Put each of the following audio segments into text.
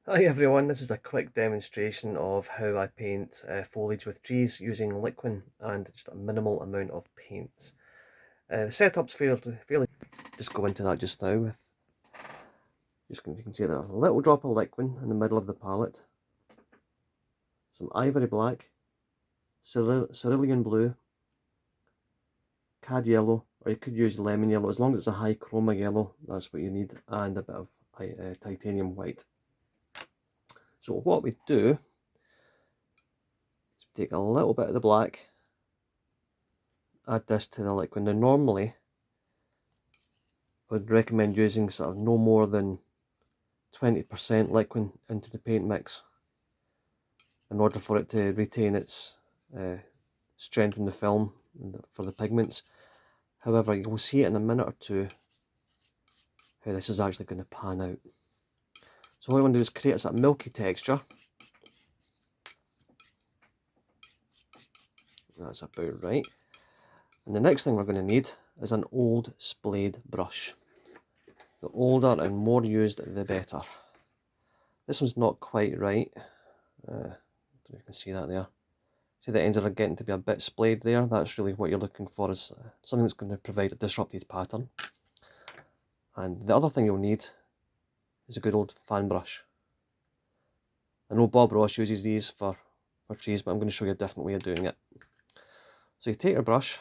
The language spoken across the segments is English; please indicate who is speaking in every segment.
Speaker 1: Hi everyone, this is a quick demonstration of how I paint foliage with trees using Liquin and just a minimal amount of paint. The setup's fairly. Just go into that just now with, you can see there's a little drop of Liquin in the middle of the palette, some ivory black, cerulean blue, cad yellow, or you could use lemon yellow, as long as it's a high chroma yellow, that's what you need, and a bit of titanium white. So what we do is take a little bit of the black, add this to the Liquin. Now normally I would recommend using sort of no more than 20% Liquin into the paint mix in order for it to retain its strength in the film for the pigments. However, you'll see it in a minute or two how this is actually going to pan out. So what I want to do is create a sort of milky texture. That's about right. And the next thing we're going to need is an old splayed brush. The older and more used, the better. This one's not quite right. I don't know if you can see that there. See, the ends are getting to be a bit splayed there. That's really what you're looking for, is something that's going to provide a disrupted pattern. And the other thing you'll need is a good old fan brush. I know Bob Ross uses these for trees, but I'm going to show you a different way of doing it. So you take your brush,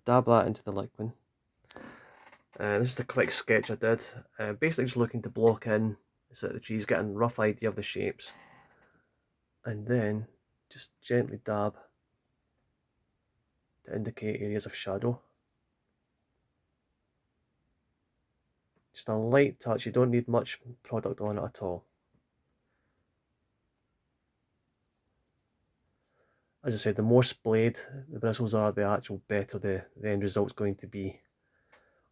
Speaker 1: dab that into the Liquin. This is the quick sketch I did. Basically just looking to block in so that the trees get a rough idea of the shapes. And then just gently dab to indicate areas of shadow. Just a light touch, you don't need much product on it at all. As I said, the more splayed the bristles are, the actual better the end result's going to be.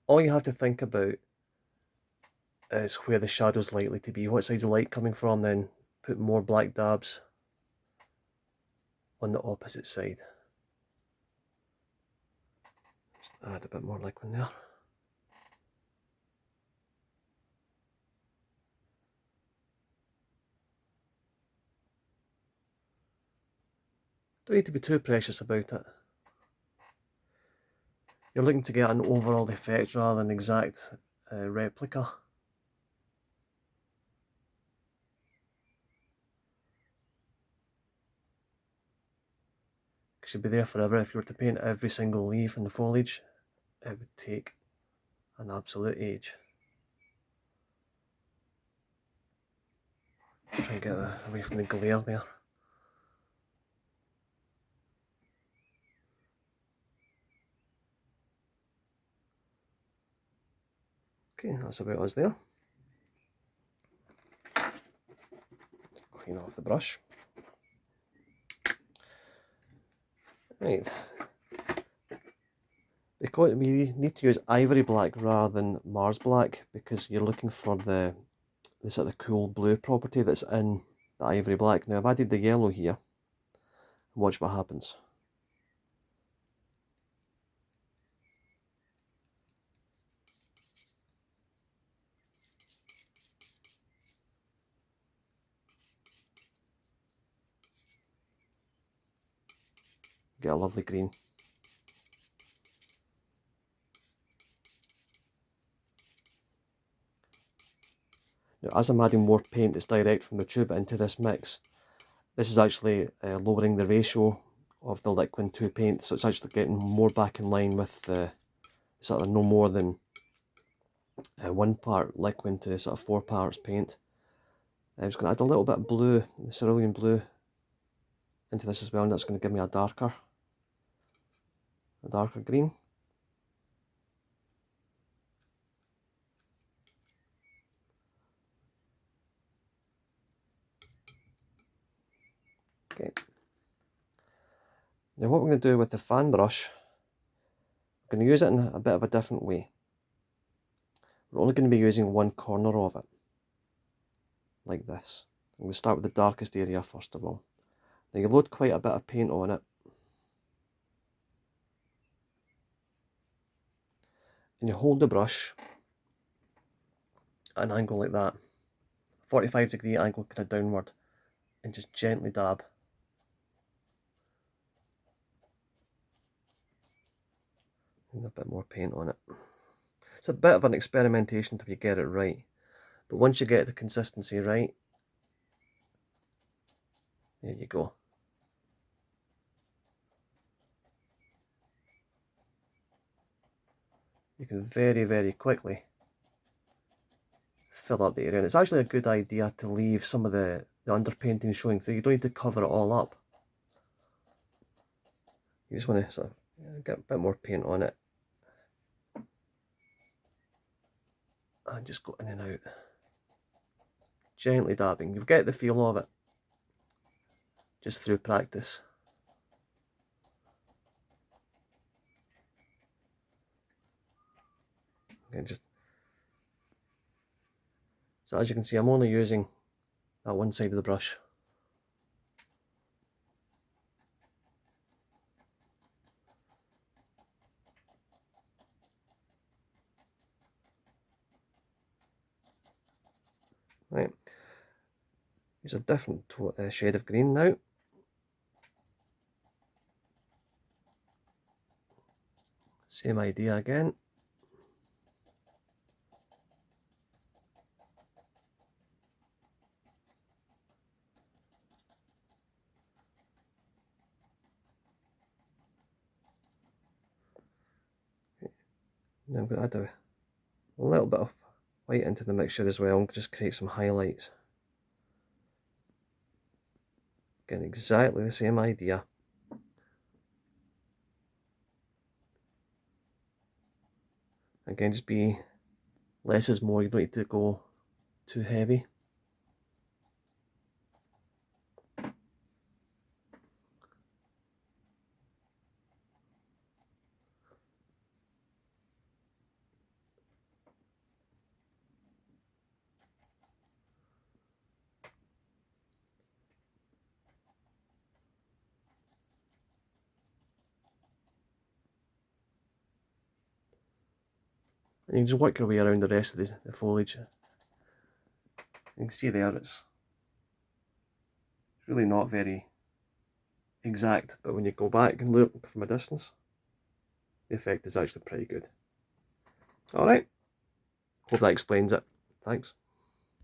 Speaker 1: All you have to think about is where the shadow's likely to be, what side's the light coming from, then put more black dabs on the opposite side. Just add a bit more Liquin there. Don't need to be too precious about it. You're looking to get an overall effect rather than an exact replica. It should be there forever. If you were to paint every single leaf in the foliage, it would take an absolute age. Try and get away from the glare there. Okay, that's about us there. Clean off the brush. Right. Because we need to use ivory black rather than Mars black, because you're looking for the sort of cool blue property that's in the ivory black. Now I've added the yellow here. Watch what happens. Get a lovely green. Now, as I'm adding more paint that's direct from the tube into this mix, this is actually lowering the ratio of the Liquin to paint, so it's actually getting more back in line with sort of no more than 1 part Liquin to sort of 4 parts paint. I'm just going to add a little bit of blue, the cerulean blue, into this as well, and that's going to give me a darker green. Okay. Now what we're going to do with the fan brush, we're going to use it in a bit of a different way. We're only going to be using one corner of it, like this. I'm going to start with the darkest area first of all. Now you load quite a bit of paint on it, and you hold the brush at an angle like that, 45-degree angle kind of downward, and just gently dab. And a bit more paint on it. It's a bit of an experimentation till you get it right, but once you get the consistency right, there you go. You can very, very quickly fill up the area, and it's actually a good idea to leave some of the underpainting showing through. You don't need to cover it all up. You just want to sort of get a bit more paint on it and just go in and out, gently dabbing. You'll get the feel of it just through practice. And just so as you can see, I'm only using that one side of the brush. Right, use a different shade of green now. Same idea again. Now I'm going to add a little bit of white into the mixture as well, and just create some highlights. Again, exactly the same idea. Again, just be less is more. You don't need to go too heavy. And you can just work your way around the rest of the foliage. You can see there it's really not very exact, but when you go back and look from a distance, the effect is actually pretty good. Alright, hope that explains it. Thanks.